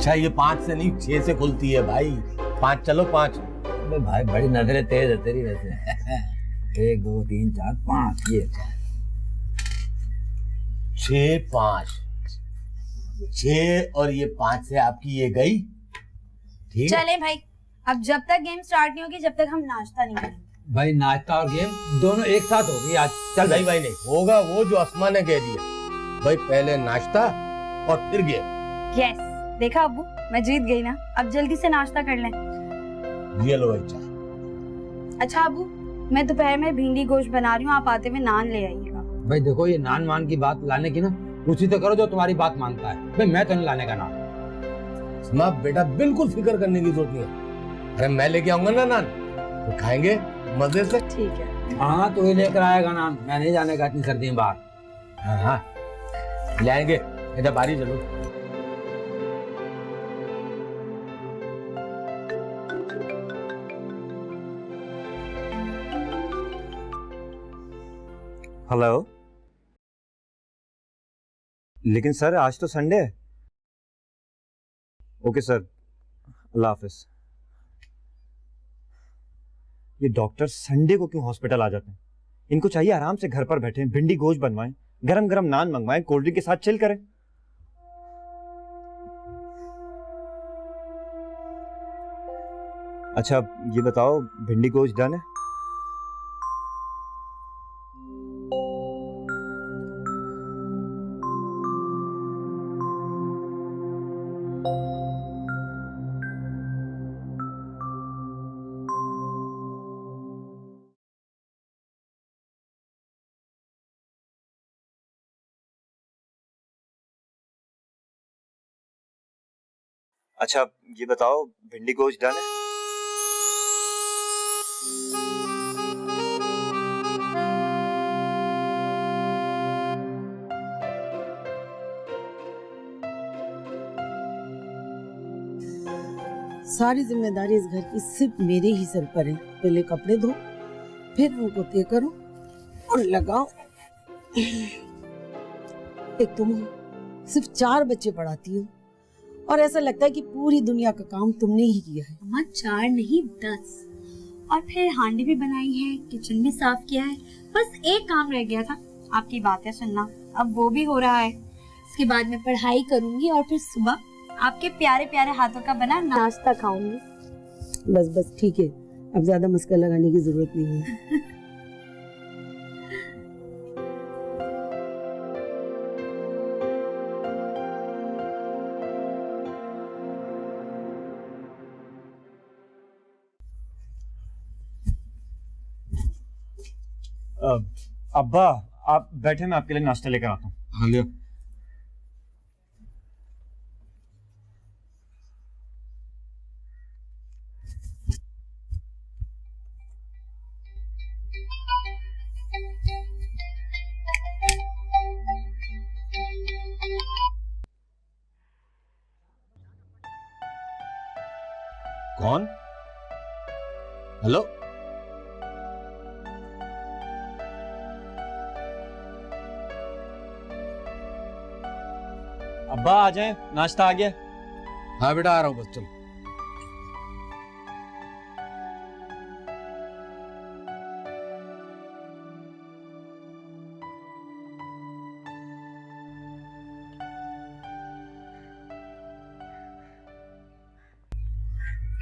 अच्छा ये 5 से नहीं 6 से खुलती है भाई। 5 चलो 5। अबे भाई बड़ी नजरें तेज है तेरी वैसे। 1 2 3 4 5 ये 6 5 6 और ये 5 से आपकी ये गई। ठीक है चलें भाई, अब जब तक गेम स्टार्ट नहीं होगी जब तक हम नाश्ता नहीं करेंगे। भाई नाश्ता और गेम दोनों एक साथ होगी आज। चल नहीं भाई नहीं होगा वो जो आसमा ने कह दिया। भाई पहले नाश्ता और फिर गेम। यस, देखा अब्बू, मैं जीत गई ना। अब जल्दी से नाश्ता कर लें। ये लो भाई चाय। अच्छा अब्बू, मैं दोपहर में भिंडी गोश्त बना रही हूँ, आप आते हुए नान ले आइएगा। भाई देखो ये नान मान की बात लाने की ना उसी तो करो जो तुम्हारी बात मानता है। भाई मैं तो नहीं लाने का नान। आसमा बेटा बिल्कुल फिक्र करने की जरूरत नहीं है। अरे मैं लेके आऊंगा ना नान तो खाएंगे मजे से। ठीक है। हाँ तो ये लेकर आएगा नान, मैं नहीं जाने का इतनी सर्दी में बाहर। हाँ हाँ ले आएंगे, इधर बारी जरूर। हेलो। लेकिन सर आज तो संडे है। ओके सर, अल्लाह हाफिज। ये डॉक्टर संडे को क्यों हॉस्पिटल आ जाते हैं? इनको चाहिए आराम से घर पर बैठे भिंडी गोश्त बनवाएं, गरम गरम नान मंगवाएं, कोल्ड ड्रिंक के साथ चिल करें। अच्छा ये बताओ भिंडी गोश्त डन है? अच्छा ये बताओ भिंडी गोश्त डन है? सारी जिम्मेदारी इस घर की सिर्फ मेरे ही सिर पर है। पहले कपड़े धो, फिर उनको तय करो और लगाओ। एक तुम हो, सिर्फ 4 बच्चे पढ़ाती हो और ऐसा लगता है कि पूरी दुनिया का काम तुमने ही किया है। अम्मा 4 नहीं 10, और फिर हांडी भी बनाई है, किचन भी साफ किया है। बस एक काम रह गया था, आपकी बातें सुनना। अब वो भी हो रहा है। इसके बाद मैं पढ़ाई करूंगी और फिर सुबह आपके प्यारे प्यारे हाथों का बना नाश्ता खाऊंगी। बस बस ठीक है, अब ज्यादा मस्का लगाने की जरूरत नहीं है। अब्बा आप बैठे, मैं आपके लिए नाश्ता लेकर आता हूँ। हाँ लिया। कौन? हेलो अब्बा आ जाए, नाश्ता आ गया। हाँ बेटा आ रहा हूँ, बस चलो।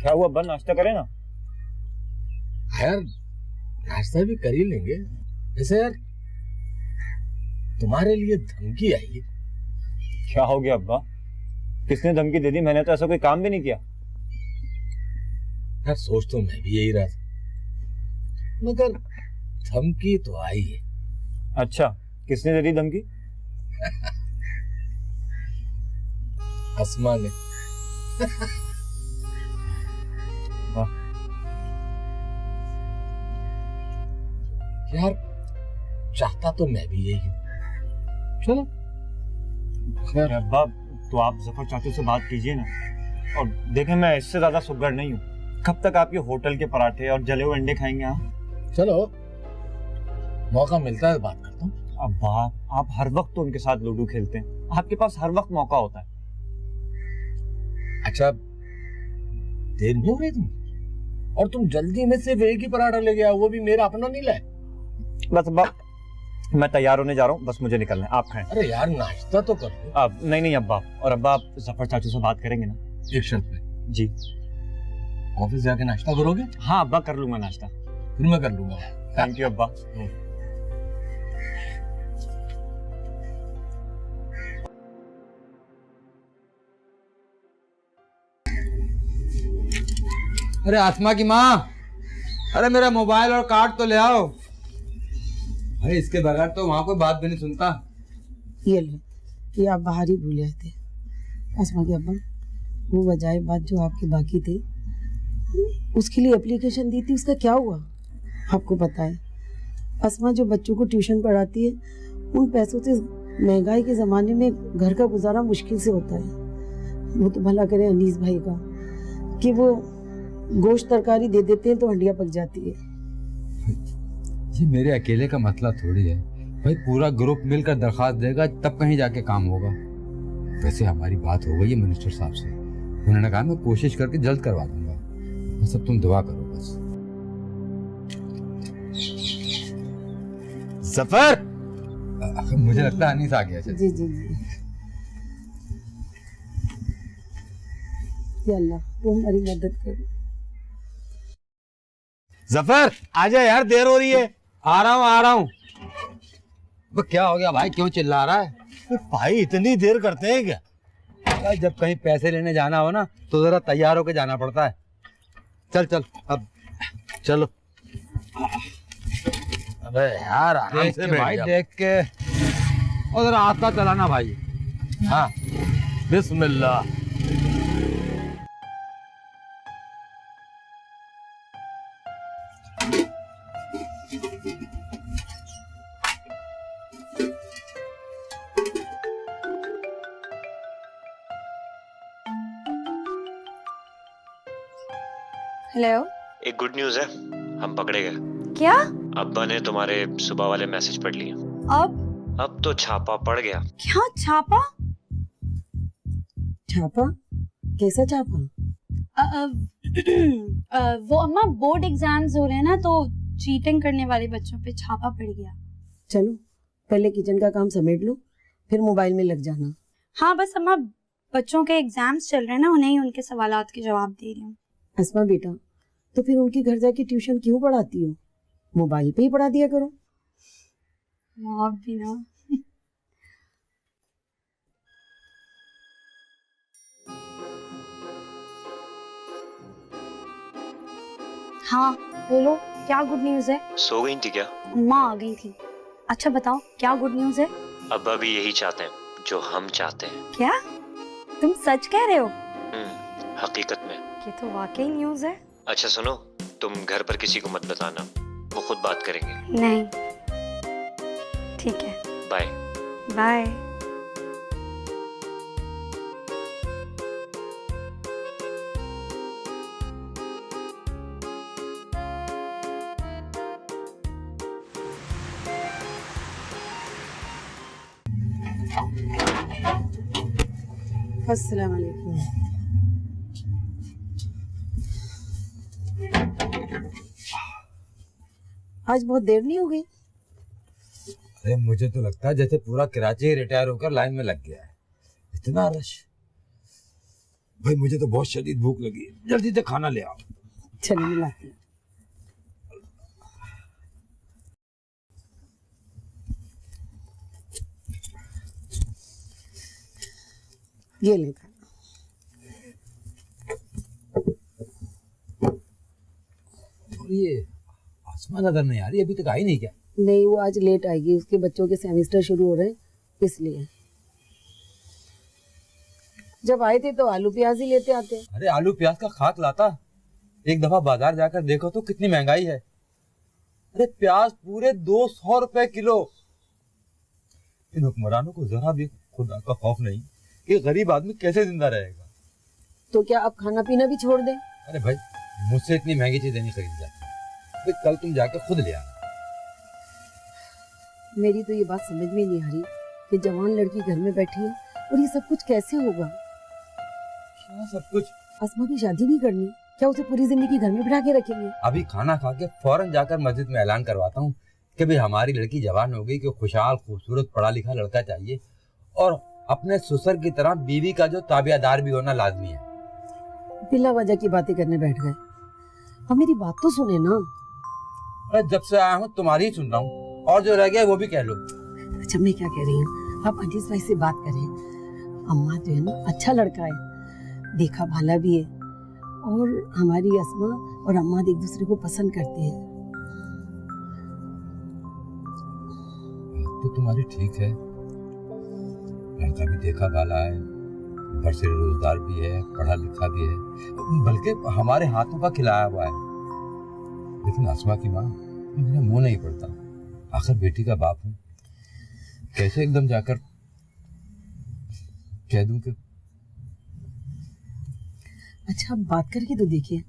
क्या हुआ अब्बा, नाश्ता करें ना? यार नाश्ता भी कर ही लेंगे। वैसे यार तुम्हारे लिए धमकी आई है। क्या हो गया अब्बा? किसने धमकी दे दी? मैंने तो ऐसा कोई काम भी नहीं किया। यार सोच तो मैं भी यही रहा था, मगर धमकी तो आई है। अच्छा किसने दे दी धमकी? आसमा ने। यार चाहता तो मैं भी यही हूँ। चलो खैर अब्बा, तो आप जफर चाचा से बात कीजिए ना। और देखें मैं इससे ज्यादा सुगड़ नहीं हूँ। कब तक आप ये होटल के पराठे और जले हुए अंडे खाएंगे? हाँ चलो मौका मिलता है बात करता हूँ। अब्बा आप हर वक्त तो उनके साथ लूडो खेलते हैं, आपके पास हर वक्त मौका होता है। अच्छा, देर नहीं हो रही तुम? और तुम जल्दी में सिर्फ एक ही पराठा ले गया, वो भी मेरा अपना नहीं लाए। बस अब्बा, मैं तैयार होने जा रहा हूँ, बस मुझे निकलना है, आप खाएं। अरे यार, नाश्ता तो कर लो। अब नहीं अब्बा, और अब्बा आप जफर चाचू से बात करेंगे ना? एक शर्त पे। जी। ऑफिस जाके नाश्ता करोगे? हाँ अब्बा, कर लूंगा नाश्ता। फिर मैं कर लूंगा। थैंक यू अब्बा। अरे आसमा की माँ, अरे मेरा मोबाइल और कार्ड तो ले आओ। अरे इसके बगैर तो वहाँ कोई बात भी नहीं सुनता। ये ले, ये आप बाहर ही भूल आए थे। आसमा के अब्बा, वो बजाय बात जो आपके बाकी थे, उसके लिए एप्लीकेशन दी थी, उसका क्या हुआ? आपको पता है, आसमा जो बच्चों को ट्यूशन पढ़ाती है, उन पैसों से महंगाई के ज़माने में घर का गुजारा मुश्किल से होता है। वो तो भला करे अनीस भाई का कि वो गोश्त तरकारी दे देते हैं तो हंडिया पक जाती है। ये मेरे अकेले का मसला थोड़ी है भाई, पूरा ग्रुप मिलकर दरखास्त देगा तब कहीं जाके काम होगा। वैसे हमारी बात हो गई है मिनिस्टर साहब से, उन्होंने कहा मैं कोशिश करके जल्द करवा दूंगा, बस अब तुम दुआ करो बस। जफर, मुझे लगता है अनीस आ गया। जी जी जी, या अल्लाह वो हमारी मदद करो। जफर आजा यार, देर हो रही है। आ रहा हूँ। वो क्या हो गया भाई, क्यों चिल्ला रहा है? भाई इतनी देर करते हैं क्या? भाई जब कहीं पैसे लेने जाना हो ना तो जरा तैयार होके जाना पड़ता है। चल चल अब चलो। अबे यार, आराम देख से के बैठ भाई, जा। देख के, और जरा आस्ता चलाना भाई। हाँ, बिस्मिल्लाह। हेलो। एक गुड न्यूज़ है, हम पकड़े गए। क्या? अब्बा ने तुम्हारे सुबह वाले मैसेज पढ़ लिए। अब तो छापा पड़ गया। क्या छापा? छापा? कैसा छापा? वो अम्मा, बोर्ड एग्जाम्स हो रहे हैं ना, तो चीटिंग करने वाले बच्चों पे छापा पड़ गया। चलो पहले किचन का काम समेट लो, फिर मोबाइल में लग जाना। हाँ बस अम्मा, बच्चों के एग्जाम्स चल रहे हैं ना, उन्हें ही उनके सवालात के जवाब दे रही हूँ। अस्मा बेटा, तो फिर उनके घर जाके ट्यूशन क्यों पढ़ाती हो? मोबाइल पे ही पढ़ा दिया करो। आप भी ना। हाँ बोलो, क्या गुड न्यूज है? सो गई थी क्या? अम्मा आ गई थी। अच्छा बताओ, क्या गुड न्यूज है? अब्बा भी यही चाहते हैं जो हम चाहते हैं। क्या तुम सच कह रहे हो? हकीकत में। ये तो वाकई न्यूज है। अच्छा सुनो, तुम घर पर किसी को मत बताना, वो खुद बात करेंगे। नहीं, ठीक है, बाय। बाय। अस्सलाम वालेकुम। आज बहुत देर नहीं हो गई? अरे मुझे तो लगता है जैसे पूरा कराची रिटायर होकर लाइन में लग गया है, इतना रश। भाई मुझे तो बहुत शदीद भूख लगी है, जल्दी से खाना ले आओ। चलिए मिलाती हूँ। ये ले खाना। और ये आसमान नजर नहीं आ रही, अभी तक आई नहीं क्या? नहीं, वो आज लेट आएगी, उसके बच्चों के सेमेस्टर शुरू हो रहे हैं इसलिए। जब आए थे तो आलू प्याज ही लेते आते। अरे आलू प्याज का खाक लाता, एक दफा बाजार जाकर देखो तो कितनी महंगाई है। अरे प्याज पूरे 200 रुपए किलो। इन हुक्मरानों को जरा भी खुदा का खौफ नहीं कि गरीब आदमी कैसे जिंदा रहेगा। तो क्या अब खाना पीना भी छोड़ दें? अरे भाई मुझसे इतनी महंगी चीजें नहीं खरीदी जाती, भाई कल तुम जाकर खुद ले आना। मेरी तो ये बात समझ में नहीं आ रही कि जवान लड़की घर में बैठी है और ये सब कुछ कैसे होगा। सब कुछ। अस्मा की शादी नहीं करनी क्या? उसे पूरी जिंदगी घर में बिठा के रखेंगे? अभी खाना खा के फौरन जाकर मस्जिद में ऐलान करवाता हूँ कि भाई हमारी लड़की जवान हो गई, कि खुशहाल खूबसूरत पढ़ा लिखा लड़का चाहिए और अपने ससुर की तरह बीवी का जो ताबियादार भी होना लाजमी है। बिला वजह की बातें करने बैठ गए। अब मेरी बात तो सुने ना। अरे जब से आया हूँ तुम्हारी ही सुन रहा हूँ, और जो रह गया वो भी कह लो। अच्छा मैं क्या कह रही हूँ, आप अजीज भाई से बात करें। अम्मा जो है ना अच्छा लड़का है, देखा भाला भी है, और हमारी अस्मा और अम्मा एक दूसरे को पसंद करते हैं। तो तुम्हारी ठीक है, लड़का भी देखा भाला है, ऊपर से रोजगार भी है, पढ़ा लिखा भी है, बल्कि हमारे हाथों का खिलाया हुआ है। लेकिन अस्मा की माँ, मेरा मुंह नहीं पड़ता, आखिर बेटी का बाप हूँ, कैसे एकदम जाकर कह दूं कि। अच्छा आप बात करके तो देखिए,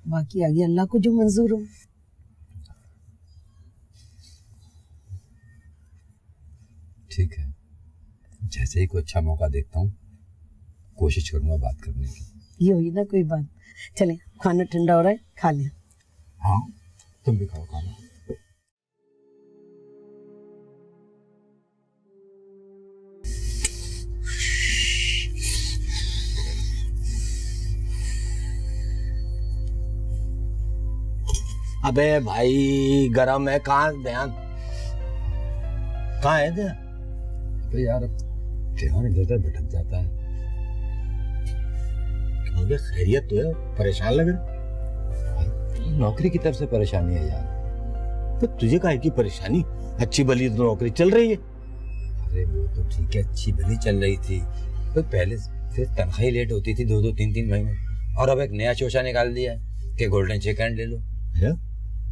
बाकी आगे अल्लाह को जो मंजूर हो। ठीक है, जैसे ही कोई अच्छा मौका देखता हूँ कोशिश करूंगा बात करने की। ये हुई ना कोई बात। चलें, खाना ठंडा हो रहा है, खा लें। हाँ तुम भी खाओ खाना। अबे भाई गरम है, कहाँ ध्यान, कहाँ है ध्यान? अबे यार ध्यान इधर उधर भटक जाता है। हो गया, खैरियत तो है, परेशान लग रहा? नौकरी की तरफ से परेशानी है यार। तो तुझे काहे की परेशानी? अच्छी भली तो नौकरी चल रही है। अरे वो तो ठीक है, अच्छी भली चल रही थी, तो पहले फिर तनख्वाही लेट होती थी 2-2 3-3 महीने, और अब एक नया शोशा निकाल दिया है कि गोल्डन चेक हैंड ले लो। है?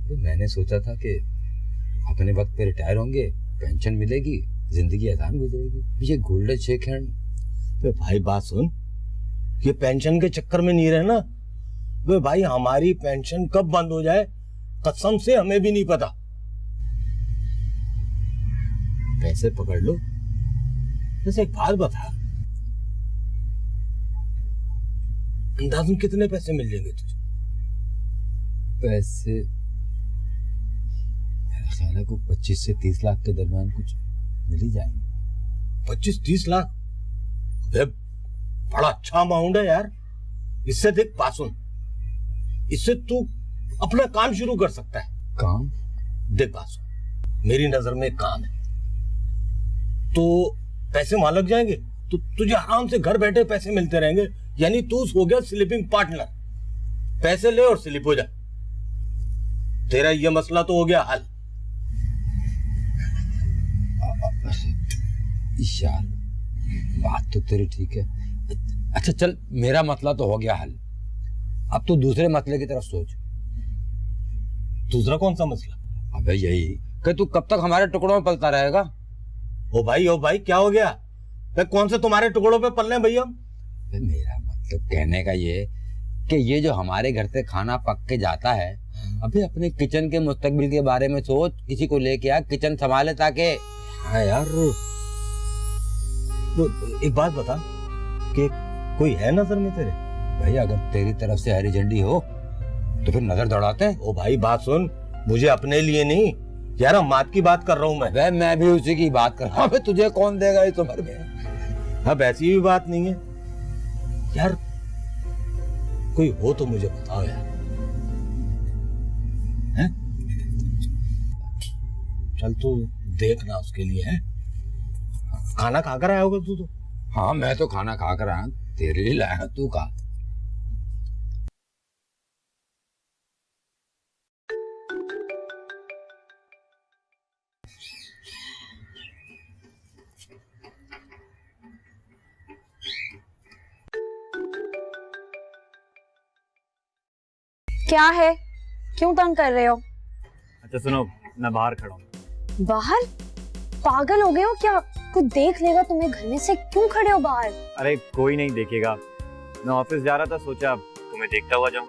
तो मैंने सोचा था कि अपने वक्त पे रिटायर होंगे, पेंशन मिलेगी, जिंदगी आसान गुजरेगी। ये गोल्डन चेक हैंड। तो भाई बात सुन, ये पेंशन के चक्कर में नहीं रहना। वे भाई हमारी पेंशन कब बंद हो जाए कसम से हमें भी नहीं पता। पैसे पकड़ लो। जैसे एक बात बता, अंदाज़न कितने पैसे मिल जाएंगे तुझे? पैसे मेरा ख्याल है को 25 से 30 लाख के दरमियान कुछ मिल ही जाएंगे। 25-30 लाख? अबे बड़ा अच्छा अमाउंट है यार। इससे देख पासुन, इससे तू अपना काम शुरू कर सकता है। काम? देख पासुन, मेरी नजर में एक काम है, तो पैसे वहां लग जाएंगे तो तुझे आराम से घर बैठे पैसे मिलते रहेंगे। यानी तू हो गया स्लीपिंग पार्टनर। पैसे ले और स्लिप हो जा, तेरा ये मसला तो हो गया हल। यार बात तो तेरी ठीक है। अच्छा चल, मेरा मसला तो हो गया हल, अब तो दूसरे मसले की तरफ सोच। दूसरा कौन सा मसला? अबे यही कि तू कब तक हमारे टुकड़ों में पलता रहेगा। ओ भाई क्या हो गया? कौन से तुम्हारे टुकड़ों पे पल रहे हैं भैया? मेरा मतलब कहने का ये कि ये जो हमारे घर से खाना पक के जाता है, अभी अपने किचन के मुस्तकबिल के बारे में सोच, किसी को लेके आ किचन संभाले ताकि। हाँ यार, तो एक बात बता कि कोई है नजर में तेरे? भाई अगर तेरी तरफ से हरी झंडी हो तो फिर नजर दौड़ाते हैं। ओ भाई बात सुन, मुझे अपने लिए नहीं यार, मात की बात कर रहा हूँ मैं। भाई मैं भी उसी की बात कर रहा हूँ, तुझे कौन देगा इस उम्र में? अब ऐसी भी बात नहीं है यार, कोई हो तो मुझे बताओ यार। है? चल तू देखना उसके लिए है। खाना खा कर आया होगा तू तो। हाँ मैं तो खाना खा कर आया, तेरे लिए लाया, तू खा। क्या है, क्यों तंग कर रहे हो? अच्छा सुनो, मैं बाहर खड़ा हूँ। बाहर? पागल हो गए हो क्या? कुछ देख लेगा तुम्हें घर में से, क्यों खड़े हो बाहर? अरे कोई नहीं देखेगा, मैं ऑफिस जा रहा था, सोचा तुम्हें देखता हुआ जाऊं,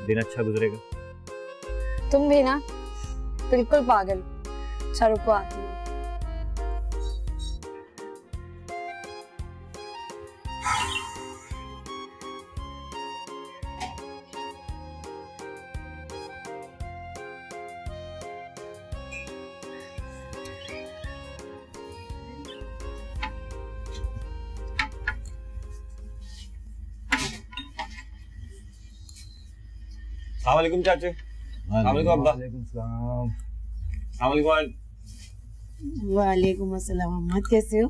दिन अच्छा गुजरेगा। तुम भी ना बिल्कुल पागल। अच्छा रुको आती हूँ। अस्सलाम वालेकुम चाचू। अस्सलाम वालेकुम अब्बा। अस्सलाम वालेकुम। वालेकुम अस्सलाम। अम्मा कैसे हो?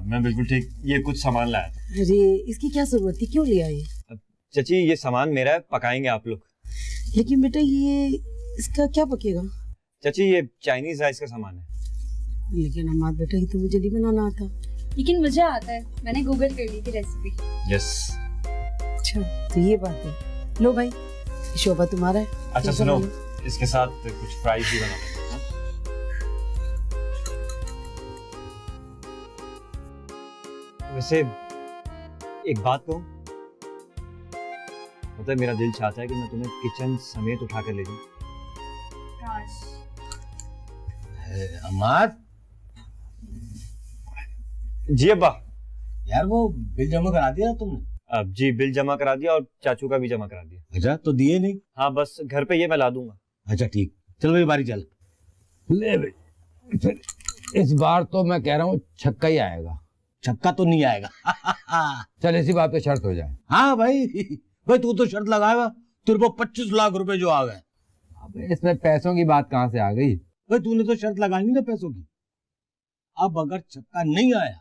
मैं बिल्कुल ठीक। ये कुछ सामान लाया था। अरे इसकी क्या जरूरत थी, क्यों ले आए? चाची ये सामान मेरा है, पकाएंगे आप लोग। लेकिन बेटा ये इसका क्या पकेगा? चाची ये चाइनीज राइस का सामान है। लेकिन अम्मा बेटा ये तो मुझे नहीं बनाना आता। लेकिन मुझे आता है, मैंने गूगल कर ली थी रेसिपी। यस। अच्छा तो ये बात है। लो भाई शोभा तुम्हारा है। अच्छा कैसा सुनो, बना? इसके साथ कुछ फ्राइज भी बना देना, हाँ? वैसे एक बात कहूं, मतलब मेरा दिल चाहता है कि मैं तुम्हें किचन समेत उठा कर ले जाऊं। काश। अम्माद, जी अब्बा। यार वो बिल जमा करा दिया तुमने? अब जी बिल जमा करा दिया और चाचू का भी जमा करा दिया। अच्छा तो दिए नहीं? हाँ बस घर पे ये मैं ला दूंगा। अच्छा ठीक, चल भाई बारी चल। ले भाई, फिर इस बार तो मैं कह रहा हूँ छक्का ही आएगा। छक्का तो नहीं आएगा। चल इसी बात पे शर्त हो जाए। हाँ भाई, भाई तू तो शर्त लगाएगा, तेरे को 25 लाख रुपए जो आ गए। अब इसमें पैसों की बात कहाँ से आ गई? भाई तूने तो शर्त लगानी ना पैसों की। अब अगर छक्का नहीं आया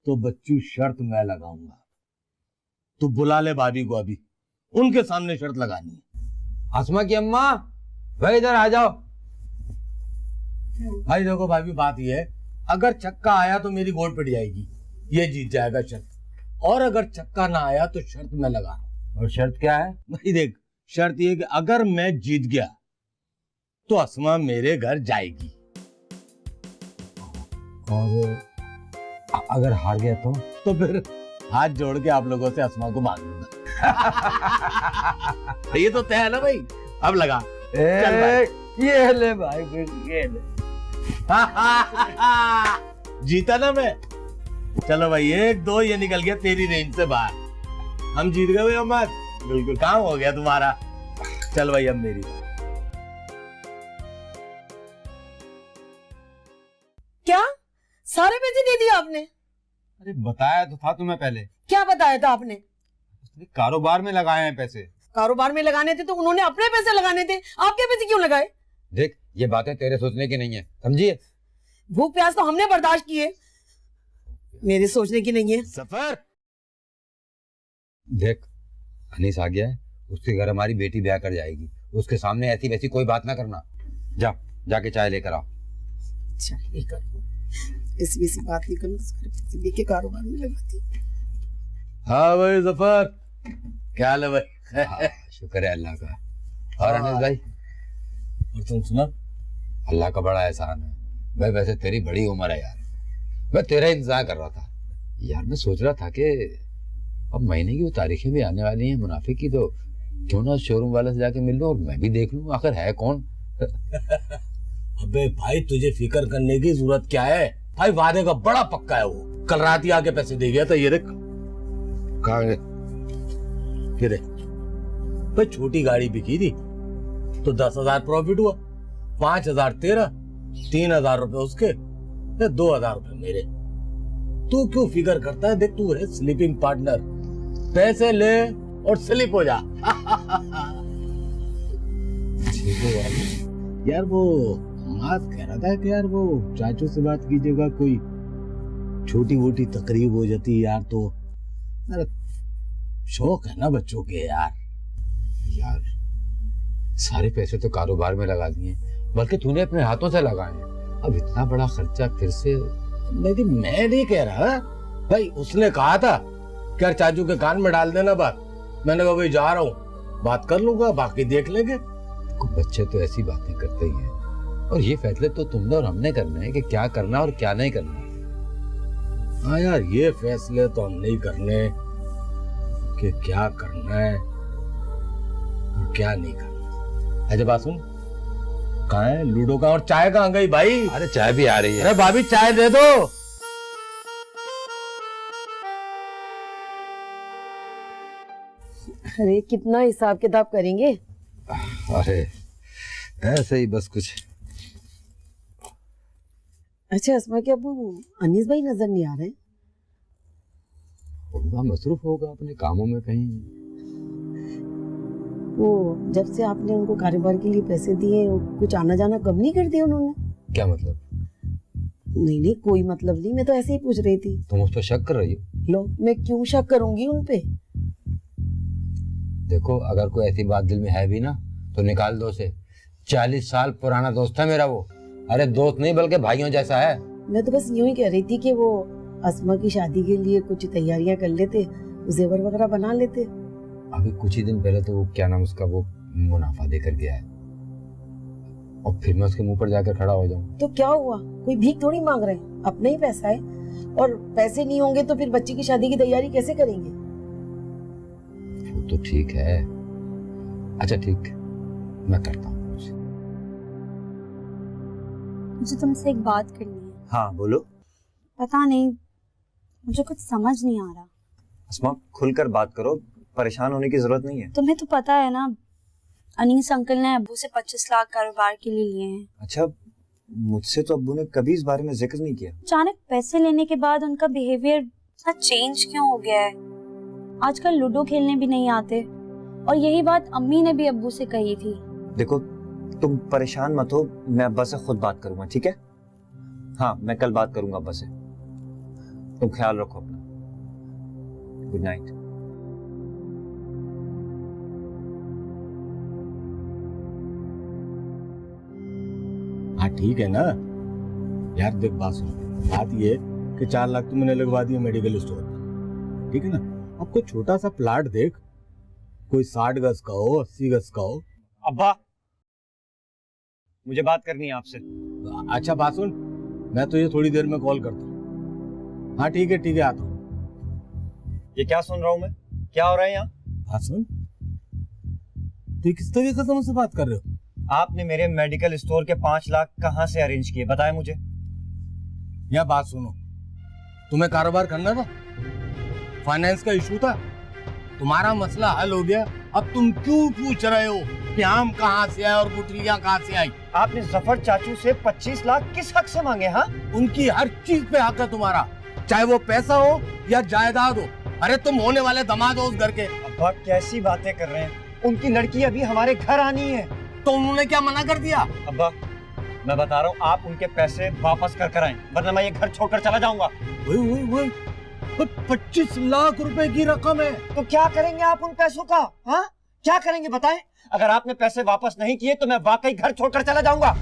तो बच्चू शर्त मैं लगाऊंगा। तू बुला ले भाभी को, अभी उनके सामने शर्त लगानी है। अस्मा की अम्मा, भाई इधर आ जाओ। भाई देखो भाभी, बात ये है, अगर छक्का आया तो मेरी गोल्ड पिट जाएगी, ये जीत जाएगा शर्त। और अगर छक्का ना आया तो शर्त मैं लगा रहा हूं। और शर्त क्या है? भाई देख, शर्त ये कि अगर मैं जीत गया तो अस्मा मेरे घर जाएगी, और अगर हार गया तो फिर हाथ जोड़ के आप लोगों से अस्मा को मांग लूंगा। ये तो तय है ना भाई, अब लगा। चल भाई। ये ले भाई, फिर ये ले। जीता ना मैं। चलो भाई, 1-2 ये निकल गया तेरी रेंज से बाहर। हम जीत गए भाई अम्मा, बिल्कुल काम हो गया तुम्हारा। चल भाई अब मेरी। क्या सारे पैसे दे दिए आपने? अरे बताया तो था तुम्हें पहले। क्या बताया था आपने? कारोबार में लगाए हैं पैसे। कारोबार में लगाने थे तो उन्होंने अपने पैसे लगाने थे, आपके पैसे क्यों लगाए? देख ये बातें तेरे सोचने की नहीं है, समझिए। भूख प्यास तो हमने बर्दाश्त की है, मेरे सोचने की नहीं है। सफर देख अनीस आ गया है, उसके घर हमारी बेटी ब्याह कर जाएगी, उसके सामने ऐसी वैसी कोई बात ना करना। जाके चाय लेकर आओ। अच्छा ये कर, ऐसी बात नहीं करना, देखे कारोबार में लगाती। हाँ भाई जफर, क्या हाल है भाई? हाँ, शुक्र है अल्लाह का। और अनीस भाई, और तुम सुना? अल्लाह का बड़ा एहसान है भाई। वैसे तेरी बड़ी उम्र है यार, मैं तेरा इंतजार कर रहा था यार। मैं सोच रहा था कि अब महीने की वो तारीखें भी आने वाली हैं मुनाफे की, तो क्यों ना शोरूम वाले से जाके मिल लो और मैं भी देख लूं आखिर है कौन। अबे भाई तुझे फिक्र करने की जरूरत क्या है भाई, वादे का बड़ा पक्का है वो। कल रात ही आके पैसे दे गया था। ये देख, कहाँ गए? ये देख भाई, छोटी गाड़ी बिकी थी तो 10,000 प्रॉफिट हुआ, 5,000 तेरा, 3,000 रुपए उसके, 2,000 रुपए मेरे। तू क्यों फिक्र करता है? देख तू है स्लीपिंग पार्टनर, पैसे ले और स्लिप हो जा। यार वो मात कह रहा था कि यार वो चाचू से बात कीजिएगा, कोई छोटी मोटी तकरीब हो जाती यार, तो यार शौक है ना बच्चों के यार। यार सारे पैसे तो कारोबार में लगा दिए, बल्कि तूने अपने हाथों से लगाए हैं। अब इतना बड़ा खर्चा फिर से? लेकिन मैं नहीं कह रहा भाई, उसने कहा था कि यार चाचू के कान में डाल देना बात। मैंने कहा भाई जा रहा हूँ, बात कर लूंगा, बाकी देख लेंगे। बच्चे तो ऐसी बातें करते ही हैं, और ये फैसले तो तुमने और हमने करने हैं कि क्या करना और क्या नहीं करना। हाँ यार, ये फैसले तो हम नहीं करने कि क्या करना है और क्या नहीं करना। अच्छा बात सुन, कहाँ है लूडो का और चाय कहाँ गई भाई? अरे चाय भी आ रही है। अरे भाभी चाय दे दो। अरे कितना हिसाब किताब करेंगे? अरे ऐसे ही बस कुछ। अच्छा अस्मा के अब्बू अनीस भाई नजर नहीं आ रहे? होगा, मसरूफ होगा अपने कामों में कहीं। वो जब से आपने उनको कारोबार के लिए पैसे दिए, कुछ आना जाना कम नहीं कर दिया उन्होंने? क्या मतलब? नहीं नहीं, कोई मतलब नहीं, मैं तो ऐसे ही पूछ रही थी। तुम उस पर शक कर रही हो? लो, मैं क्यों शक करूंगी उन पे? देखो, अगर कोई ऐसी बात दिल में है भी ना तो निकाल दो उसे। 40 साल पुराना दोस्त है मेरा वो। अरे दोस्त नहीं बल्कि भाइयों जैसा है। मैं तो बस यूं ही कह रही थी कि वो अस्मा की शादी के लिए कुछ तैयारियां कर लेते, जेवर वगैरह बना लेते। अभी कुछ ही दिन पहले तो वो क्या नाम उसका, वो मुनाफा देकर गया है, और फिर मैं उसके मुंह पर जाकर खड़ा हो जाऊं? तो क्या हुआ, कोई भीख थोड़ी मांग रहे हैं, अपना ही पैसा है। और पैसे नहीं होंगे तो फिर बच्ची की शादी की तैयारी कैसे करेंगे? वो तो ठीक है। अच्छा ठीक, मैं करता हूँ। मुझे तुमसे एक बात करनी है। हाँ बोलो। पता नहीं, मुझे कुछ समझ नहीं आ रहा। अस्मा खुलकर बात करो, परेशान होने की जरूरत नहीं है। तुम्हें तो पता है ना, अनीस अंकल ने अब्बू से 25 लाख कारोबार के लिए लिए हैं। अच्छा, मुझसे तो अब्बू ने कभी इस बारे में जिक्र नहीं किया। अचानक पैसे लेने के बाद उनका बिहेवियर इतना चेंज क्यों हो गया है? आजकल लूडो खेलने भी नहीं आते, और यही बात अम्मी ने भी अब्बू से कही थी। देखो तुम परेशान मत हो, मैं अब्बा से खुद बात करूंगा, ठीक है? हाँ, मैं कल बात करूंगा अब्बा से। तुम ख्याल रखो अपना। Good night. हाँ ठीक है ना यार, देख बात सुन, बात ये कि 4 लाख तो मैंने लगवा दिए मेडिकल स्टोर में, ठीक है ना? अब कोई छोटा सा प्लाट देख, कोई 60 गज का हो, 80 गज का हो। अब्बा मुझे बात करनी है आपसे। अच्छा बात सुन, मैं तो ये थोड़ी देर में कॉल करता हूँ। हाँ ठीक है आता हूँ। ये क्या सुन रहा हूँ मैं? क्या हो रहा है यहाँ? बात सुन, तू किस तरीके से मुझसे बात कर रहे हो? आपने मेरे मेडिकल स्टोर के 5 लाख कहाँ से अरेंज किए, बताएं मुझे। यह बात सुनो, तुम्हें कारोबार करना था, फाइनेंस का इशू था, तुम्हारा मसला हल हो गया। अब तुम क्यों पूछ रहे हो कि आम कहाँ से आए और गुठलियां कहाँ से आई? आपने जफर चाचू से 25 लाख किस हक से मांगे? हाँ, उनकी हर चीज पे हक है तुम्हारा, चाहे वो पैसा हो या जायदाद हो। अरे तुम होने वाले दामाद हो उस घर के। अब्बा कैसी बातें कर रहे हैं? उनकी लड़की अभी हमारे घर आनी है। तो उन्होंने क्या मना कर दिया? अब्बा मैं बता रहा हूँ, आप उनके पैसे वापस कर आएं, वरना मैं ये घर छोड़कर चला जाऊंगा। वही 25 लाख रुपए की रकम है। तो क्या करेंगे आप उन पैसों का? हाँ, क्या करेंगे बताएं? अगर आपने पैसे वापस नहीं किए तो मैं वाकई घर छोड़कर चला जाऊंगा।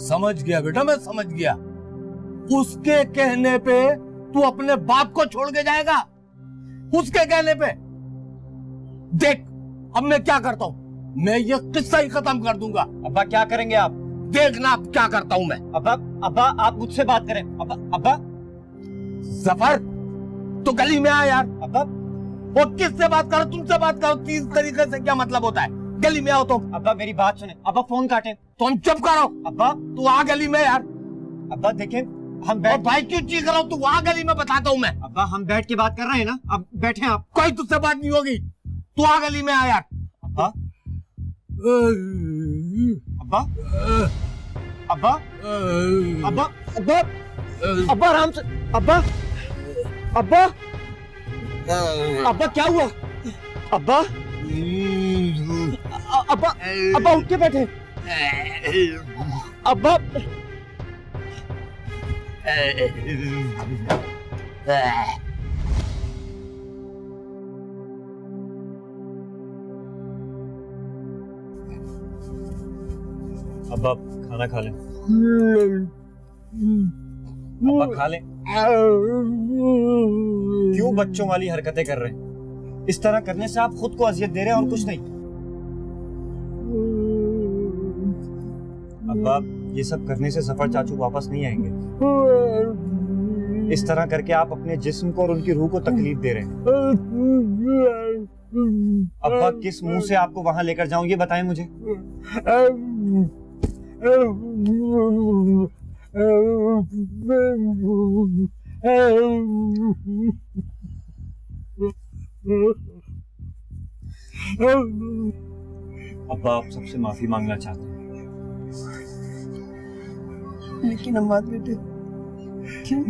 समझ गया बेटा, मैं समझ गया। उसके कहने पे तू अपने बाप को छोड़ के जाएगा? उसके कहने पे? देख अब मैं क्या करता हूं, मैं ये किस्सा ही खत्म कर दूंगा। अब्बा क्या करेंगे आप? देखना अब क्या करता हूं मैं। अब्बा आप मुझसे बात करें। अब्बा जफर तो गली में आ यार। अब्बा वो किससे बात करो? तुमसे बात करो। तीस तरीके से क्या मतलब होता है? गली में आओ तुम। अब्बा मेरी बात सुने। अब्बा फोन काटे। तुम चुप करो। अब्बा तू आ गली में यार। अब्बा देखें हम बैठ। भाई क्यों चीख रहा हूं? तू आ गली में, बताता हूं मैं। अब्बा हम बैठ के बात कर रहे हैं ना, अब बैठे आप। कोई तुझसे बात नहीं होगी, तू आ गली में आ यार। अब्बा अब्बा अब्बा अब्बा अब्बा अब्बा आराम से। अब्बा अब्बा अब्बा क्या हुआ? अब्बा अब्बा अब्बा उठ के बैठे। अब्बा अब्बा खाना खा लें। अब्बा खा लें। क्यों बच्चों वाली हरकतें कर रहे हैं? इस तरह करने से आप खुद को अजियत दे रहे हैं और कुछ नहीं। अब्बा ये सब करने से जफर चाचू वापस नहीं आएंगे। इस तरह करके आप अपने जिस्म को और उनकी रूह को तकलीफ दे रहे हैं। अब्बा किस मुंह से आपको वहां लेकर जाऊं ये बताएं मुझे। अब्बा आप सबसे माफी मांगना चाहते हैं, लेकिन अम्मा बेटे क्यों?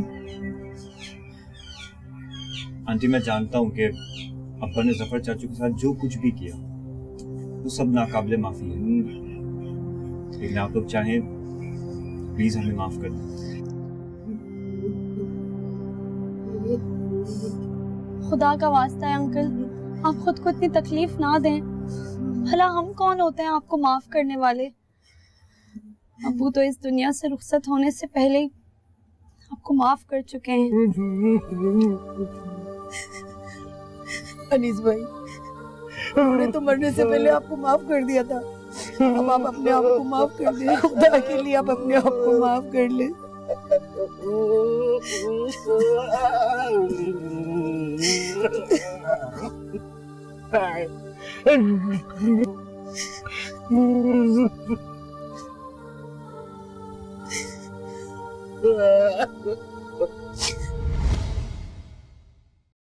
आंटी मैं जानता हूँ कि अब्बा ने जफर चाचू के साथ जो कुछ भी किया वो सब नाकाबिले माफी है, लेकिन आप लोग चाहें प्लीज हमें माफ कर दें। खुदा का वास्ता है अंकल, आप खुद को इतनी तकलीफ ना दें। भला हम कौन होते हैं आपको माफ करने वाले? अबू तो इस दुनिया से रुखसत होने से पहले ही आपको माफ कर चुके हैं। अनीस भाई, उन्होंने तो मरने से पहले आपको माफ कर दिया था। अब आप अपने आप को माफ कर दें, खुदा के लिए आप अपने आप को माफ कर लें।